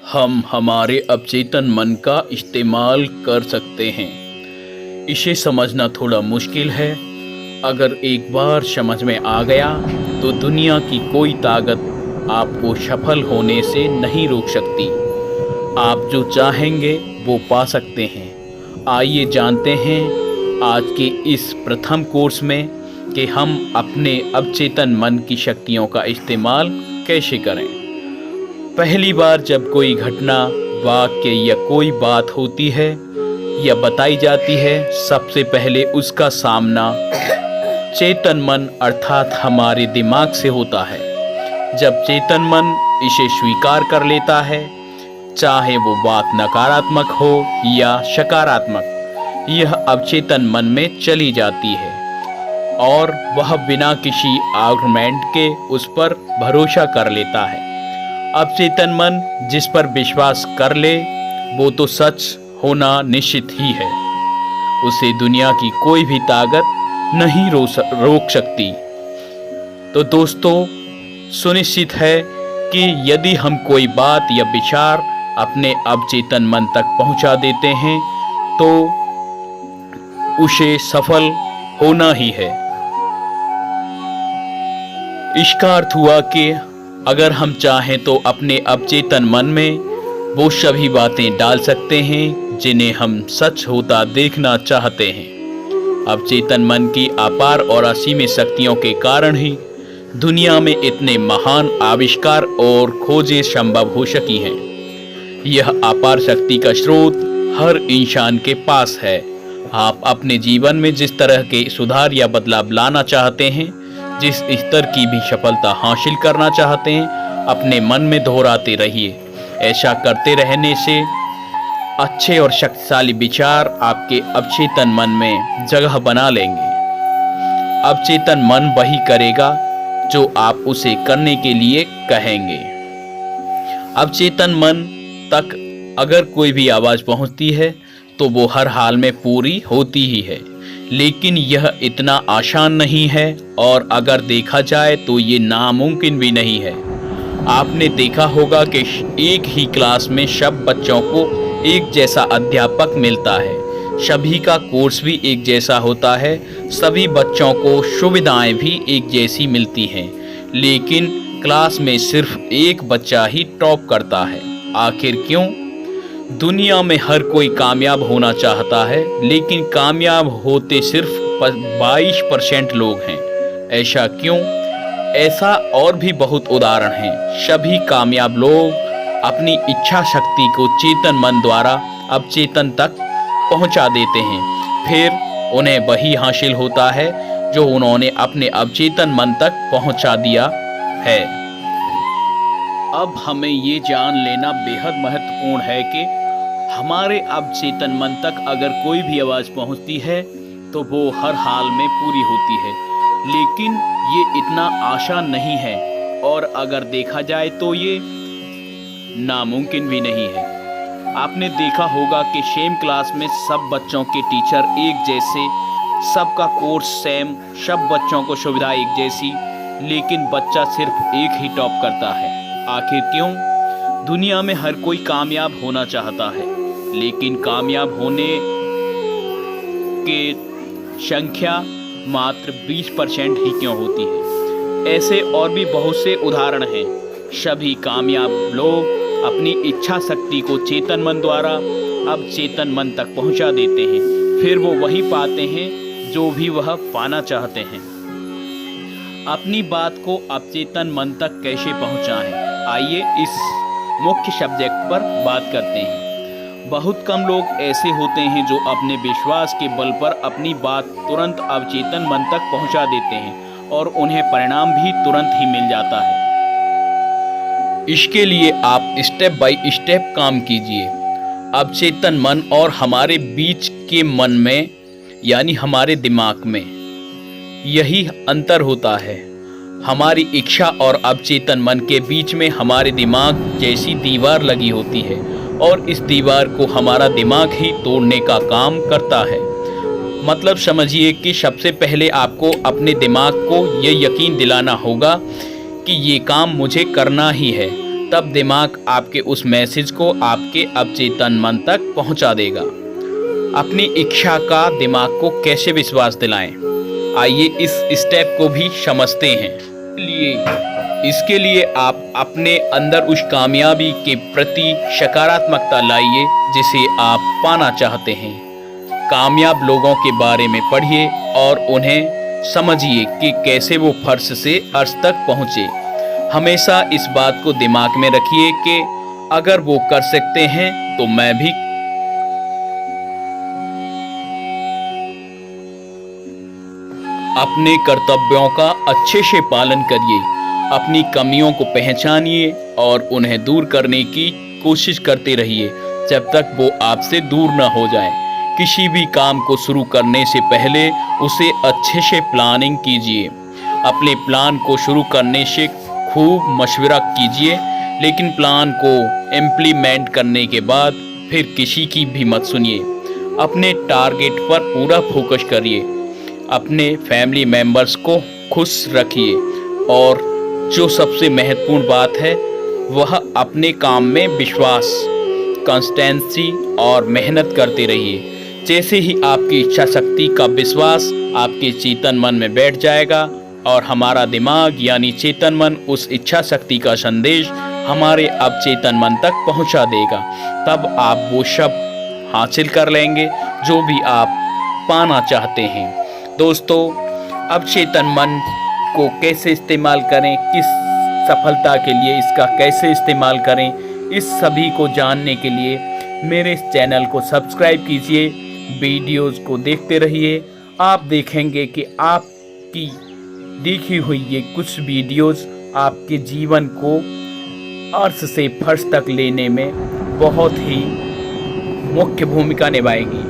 हम हमारे अवचेतन मन का इस्तेमाल कर सकते हैं। इसे समझना थोड़ा मुश्किल है। अगर एक बार समझ में आ गया तो दुनिया की कोई ताकत आपको सफल होने से नहीं रोक सकती। आप जो चाहेंगे वो पा सकते हैं। आइए जानते हैं आज के इस प्रथम कोर्स में कि हम अपने अवचेतन मन की शक्तियों का इस्तेमाल कैसे करें। पहली बार जब कोई घटना, वाक्य या कोई बात होती है या बताई जाती है, सबसे पहले उसका सामना चेतन मन अर्थात हमारे दिमाग से होता है। जब चेतन मन इसे स्वीकार कर लेता है, चाहे वो बात नकारात्मक हो या सकारात्मक, यह अवचेतन मन में चली जाती है और वह बिना किसी आर्गुमेंट के उस पर भरोसा कर लेता है। अवचेतन मन जिस पर विश्वास कर ले वो तो सच होना निश्चित ही है। उसे दुनिया की कोई भी ताकत नहीं रोक सकती। तो दोस्तों, सुनिश्चित है कि यदि हम कोई बात या विचार अपने अवचेतन मन तक पहुंचा देते हैं तो उसे सफल होना ही है। इसका अर्थ हुआ कि अगर हम चाहें तो अपने अवचेतन मन में वो सभी बातें डाल सकते हैं जिन्हें हम सच होता देखना चाहते हैं। अवचेतन मन की अपार और असीम शक्तियों के कारण ही दुनिया में इतने महान आविष्कार और खोजें संभव हो सकी हैं। यह अपार शक्ति का स्रोत हर इंसान के पास है। आप अपने जीवन में जिस तरह के सुधार या बदलाव लाना चाहते हैं, जिस स्तर की भी सफलता हासिल करना चाहते हैं, अपने मन में दोहराते रहिए। ऐसा करते रहने से अच्छे और शक्तिशाली विचार आपके अवचेतन मन में जगह बना लेंगे। अवचेतन मन वही करेगा जो आप उसे करने के लिए कहेंगे। अवचेतन मन तक अगर कोई भी आवाज़ पहुंचती है तो वो हर हाल में पूरी होती ही है, लेकिन यह इतना आसान नहीं है और अगर देखा जाए तो ये नामुमकिन भी नहीं है। आपने देखा होगा कि एक ही क्लास में सब बच्चों को एक जैसा अध्यापक मिलता है, सभी का कोर्स भी एक जैसा होता है, सभी बच्चों को सुविधाएं भी एक जैसी मिलती हैं, लेकिन क्लास में सिर्फ एक बच्चा ही टॉप करता है। आखिर क्यों? दुनिया में हर कोई कामयाब होना चाहता है, लेकिन कामयाब होते सिर्फ 22% लोग हैं। ऐसा क्यों? ऐसा और भी बहुत उदाहरण हैं। सभी कामयाब लोग अपनी इच्छा शक्ति को चेतन मन द्वारा अवचेतन तक पहुंचा देते हैं, फिर उन्हें वही हासिल होता है जो उन्होंने अपने अवचेतन मन तक पहुंचा दिया है। अब हमें ये जान लेना बेहद महत्वपूर्ण है कि हमारे अवचेतन मन तक अगर कोई भी आवाज़ पहुंचती है तो वो हर हाल में पूरी होती है, लेकिन ये इतना आसान नहीं है और अगर देखा जाए तो ये नामुमकिन भी नहीं है। आपने देखा होगा कि सेम क्लास में सब बच्चों के टीचर एक जैसे, सबका कोर्स सेम, सब बच्चों को सुविधा एक जैसी, लेकिन बच्चा सिर्फ एक ही टॉप करता है। आखिर क्यों? दुनिया में हर कोई कामयाब होना चाहता है, लेकिन कामयाब होने के संख्या मात्र 20% ही क्यों होती है? ऐसे और भी बहुत से उदाहरण हैं। सभी कामयाब लोग अपनी इच्छा शक्ति को चेतन मन द्वारा अवचेतन मन तक पहुंचा देते हैं, फिर वो वही पाते हैं जो भी वह पाना चाहते हैं। अपनी बात को अवचेतन मन तक कैसे पहुंचाएं? आइए इस मुख्य सब्जेक्ट पर बात करते हैं। बहुत कम लोग ऐसे होते हैं जो अपने विश्वास के बल पर अपनी बात तुरंत अवचेतन मन तक पहुंचा देते हैं और उन्हें परिणाम भी तुरंत ही मिल जाता है। इसके लिए आप स्टेप बाय स्टेप काम कीजिए। अवचेतन मन और हमारे बीच के मन में, यानी हमारे दिमाग में, यही अंतर होता है। हमारी इच्छा और अवचेतन मन के बीच में हमारे दिमाग जैसी दीवार लगी होती है और इस दीवार को हमारा दिमाग ही तोड़ने का काम करता है। मतलब समझिए कि सबसे पहले आपको अपने दिमाग को ये यकीन दिलाना होगा कि ये काम मुझे करना ही है। तब दिमाग आपके उस मैसेज को आपके अवचेतन मन तक पहुंचा देगा। अपनी इच्छा का दिमाग को कैसे विश्वास दिलाएं? आइए इस स्टेप को भी समझते हैं। इसके लिए आप अपने अंदर उस कामयाबी के प्रति सकारात्मकता लाइए जिसे आप पाना चाहते हैं। कामयाब लोगों के बारे में पढ़िए और उन्हें समझिए कि कैसे वो फर्श से अर्श तक पहुँचे। हमेशा इस बात को दिमाग में रखिए कि अगर वो कर सकते हैं तो मैं भी। अपने कर्तव्यों का अच्छे से पालन करिए, अपनी कमियों को पहचानिए और उन्हें दूर करने की कोशिश करते रहिए जब तक वो आपसे दूर न हो जाए। किसी भी काम को शुरू करने से पहले उसे अच्छे से प्लानिंग कीजिए। अपने प्लान को शुरू करने से खूब मशवरा कीजिए, लेकिन प्लान को इम्प्लीमेंट करने के बाद फिर किसी की भी मत सुनिए। अपने टारगेट पर पूरा फोकस करिए, अपने फैमिली मेंबर्स को खुश रखिए और जो सबसे महत्वपूर्ण बात है वह अपने काम में विश्वास, कंसिस्टेंसी और मेहनत करते रहिए। जैसे ही आपकी इच्छा शक्ति का विश्वास आपके चेतन मन में बैठ जाएगा और हमारा दिमाग यानी चेतन मन उस इच्छा शक्ति का संदेश हमारे अवचेतन मन तक पहुंचा देगा, तब आप वो सब हासिल कर लेंगे जो भी आप पाना चाहते हैं। दोस्तों, अवचेतन मन को कैसे इस्तेमाल करें, किस सफलता के लिए इसका कैसे इस्तेमाल करें, इस सभी को जानने के लिए मेरे इस चैनल को सब्सक्राइब कीजिए, वीडियोज़ को देखते रहिए। आप देखेंगे कि आपकी देखी हुई ये कुछ वीडियोज़ आपके जीवन को अर्श से फर्श तक लेने में बहुत ही मुख्य भूमिका निभाएगी।